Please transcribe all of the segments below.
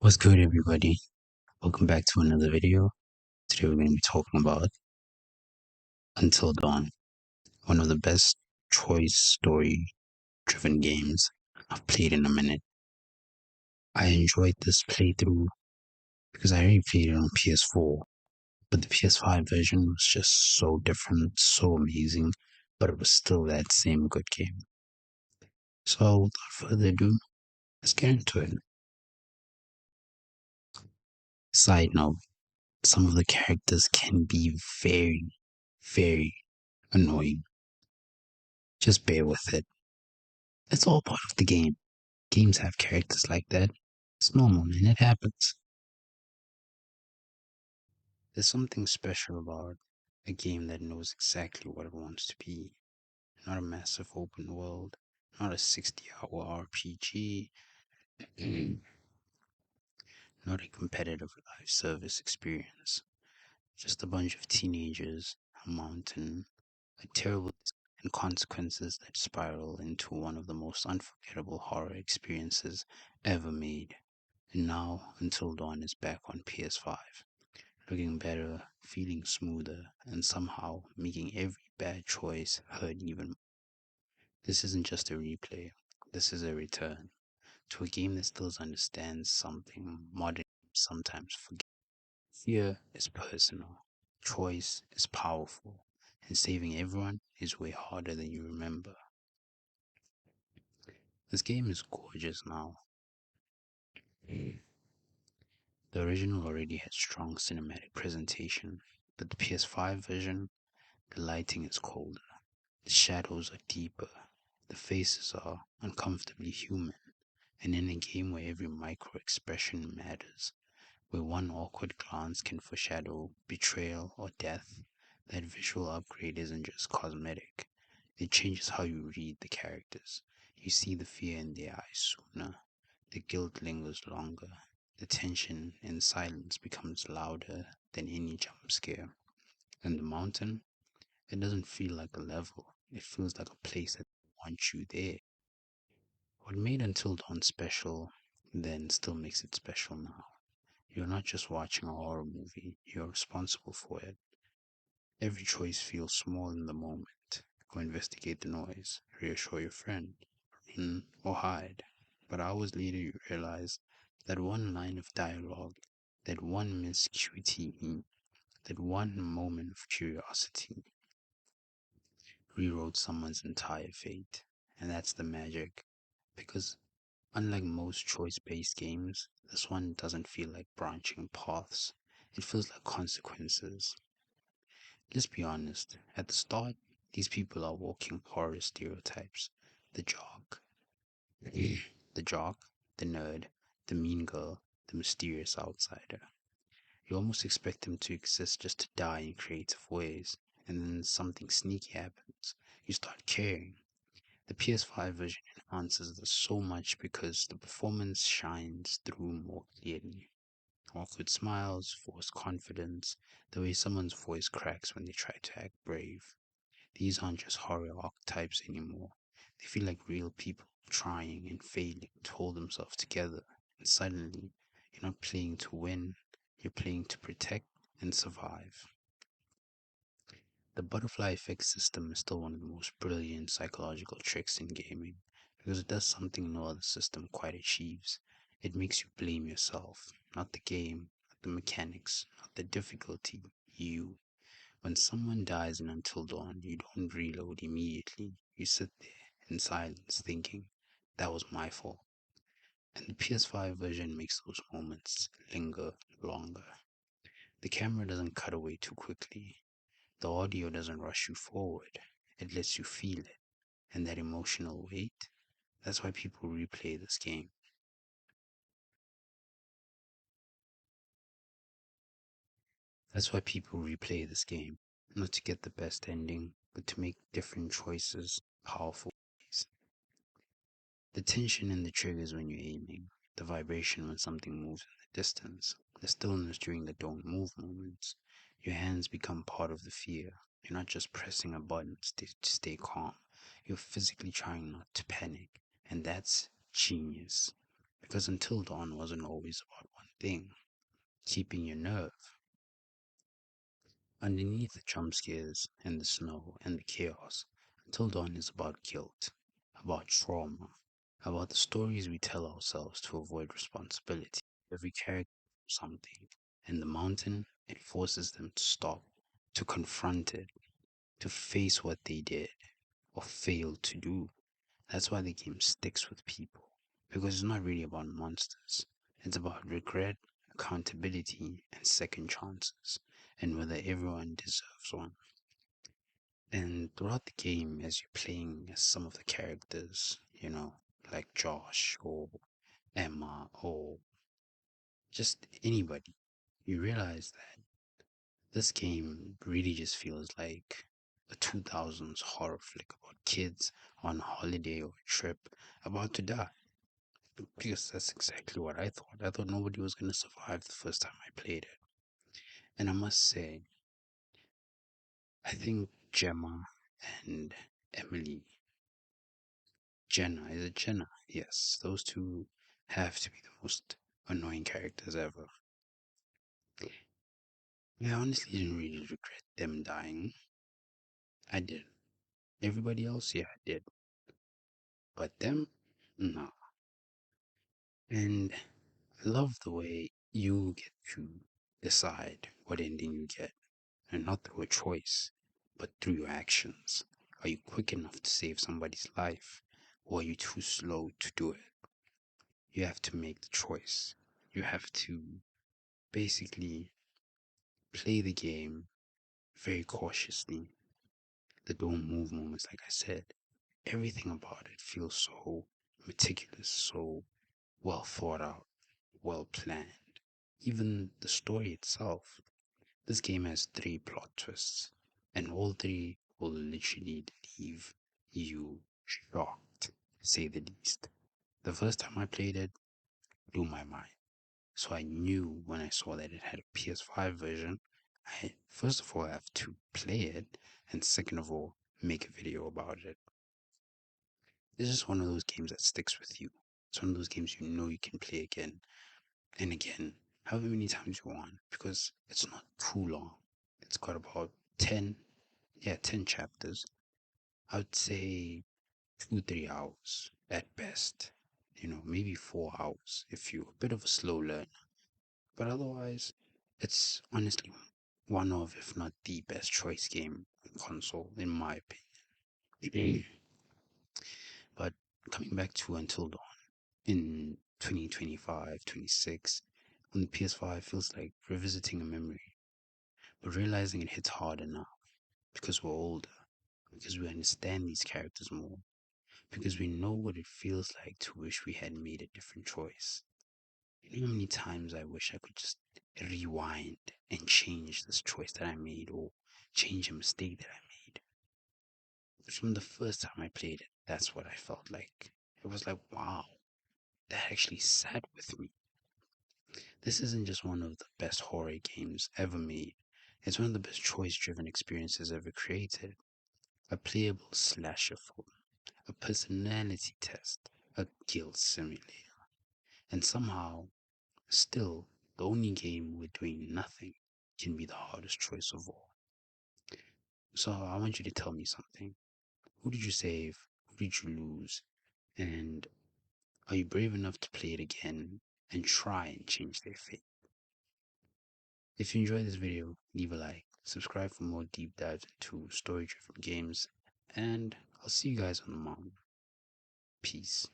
What's good, everybody? Welcome back to another video. Today, we're going to be talking about Until Dawn, one of the best choice story driven games I've played in a minute. I enjoyed this playthrough because I already played it on PS4, but the PS5 version was just so different, so amazing, but it was still that same good game. So, without further ado, let's get into it. Side note, some of the characters can be very, very annoying. Just bear with it. It's all part of the game. Games have characters like that. It's normal, man. It happens. There's something special about a game that knows exactly what it wants to be. Not a massive open world, not a 60-hour RPG, not a competitive live service experience. Just a bunch of teenagers, a mountain, a terrible and consequences that spiral into one of the most unforgettable horror experiences ever made. And now, Until Dawn is back on PS5, looking better, feeling smoother, and somehow making every bad choice hurt even more. This isn't just a replay, this is a return to a game that still understands something modern games sometimes forget. Fear is personal, choice is powerful, and saving everyone is way harder than you remember. This game is gorgeous now. The original already had strong cinematic presentation, but the PS5 version, the lighting is colder, the shadows are deeper, the faces are uncomfortably human, and in a game where every micro expression matters, where one awkward glance can foreshadow betrayal or death, that visual upgrade isn't just cosmetic. It changes how you read the characters. You see the fear in their eyes sooner, the guilt lingers longer, the tension in silence becomes louder than any jump scare. And the mountain, it doesn't feel like a level, it feels like a place that wants you there. What made Until Dawn special then still makes it special now. You're not just watching a horror movie, you're responsible for it. Every choice feels small in the moment. Go investigate the noise, reassure your friend, run or hide. But hours later, you realize that one line of dialogue, that one missed QTE, that one moment of curiosity rewrote someone's entire fate. And that's the magic. Because unlike most choice based games, this one doesn't feel like branching paths, it feels like consequences. Let's be honest, at the start, these people are walking horror stereotypes. The jock, the jock, the nerd, the mean girl, the mysterious outsider. You almost expect them to exist just to die in creative ways, and then something sneaky happens. You start caring. The PS5 version enhances this so much because the performance shines through more clearly. Awkward smiles, forced confidence, the way someone's voice cracks when they try to act brave. These aren't just horror archetypes anymore. They feel like real people trying and failing to hold themselves together. And suddenly, you're not playing to win, you're playing to protect and survive. The butterfly effect system is still one of the most brilliant psychological tricks in gaming because it does something no other system quite achieves. It makes you blame yourself, not the game, not the mechanics, not the difficulty, you. When someone dies in Until Dawn, you don't reload immediately. You sit there in silence thinking, that was my fault. And the PS5 version makes those moments linger longer. The camera doesn't cut away too quickly. The audio doesn't rush you forward. It lets you feel it. And that emotional weight, that's why people replay this game. That's why people replay this game. Not to get the best ending, but to make different choices powerful ways. The tension in the triggers when you're aiming, the vibration when something moves in the distance, the stillness during the don't move moments. Your hands become part of the fear. You're not just pressing a button to stay calm. You're physically trying not to panic. And that's genius. Because Until Dawn wasn't always about thing, keeping your nerve. Underneath the jump scares and the snow and the chaos, Until Dawn is about guilt, about trauma, about the stories we tell ourselves to avoid responsibility. Every character knows something, and the mountain, it forces them to stop, to confront it, to face what they did or failed to do. That's why the game sticks with people, because it's not really about monsters. It's about regret, accountability, and second chances, and whether everyone deserves one. And throughout the game, as you're playing as some of the characters, like Josh or Emma or just anybody, you realize that this game really just feels like a 2000s horror flick about kids on holiday or a trip about to die. Because that's exactly what I thought. I thought nobody was going to survive the first time I played it. And I must say, I think Gemma and Emily, Jenna, is it Jenna? Yes, those two have to be the most annoying characters ever. I honestly didn't really regret them dying. I did. Everybody else, yeah, I did. But them, no. And I love the way you get to decide what ending you get, and not through a choice, but through your actions. Are you quick enough to save somebody's life, or are you too slow to do it? You have to make the choice. You have to basically play the game very cautiously. The don't move moments, like I said, everything about it feels so meticulous, so well thought out, well planned. Even the story itself. This game has three plot twists, and all three will literally leave you shocked, to say the least. The first time I played it, blew my mind. So I knew when I saw that it had a PS5 version, I first of all have to play it, and second of all, make a video about it. It's just one of those games that sticks with you. It's one of those games you know you can play again and again, however many times you want, because it's not too long. It's got about 10, yeah, 10 chapters. I would say 2, 3 hours at best. Maybe 4 hours if you're a bit of a slow learner. But otherwise, it's honestly one of, if not the best choice game on console, in my opinion. But coming back to Until Dawn in 2025, 26, on the PS5 feels like revisiting a memory, but realizing it hits harder now because we're older, because we understand these characters more, because we know what it feels like to wish we had made a different choice. You know how many times I wish I could just rewind and change this choice that I made or change a mistake that I made? From the first time I played it, that's what I felt like. It was like, wow, that actually sat with me. This isn't just one of the best horror games ever made, it's one of the best choice driven experiences ever created. A playable slasher film, a personality test, a guilt simulator, and somehow, still, the only game where doing nothing can be the hardest choice of all. So I want you to tell me something. Who did you save? Who did you lose? And are you brave enough to play it again and try and change their fate? If you enjoyed this video, leave a like, subscribe for more deep dives into story driven games, and I'll see you guys on the mountain. Peace.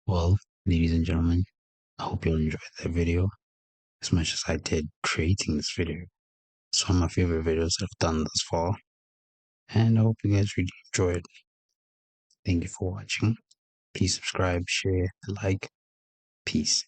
Well, ladies and gentlemen, I hope you all enjoyed that video as much as I did creating this video. It's one of my favorite videos I've done thus far, and I hope you guys really enjoy it. Thank you for watching. Please subscribe, share, like. Peace.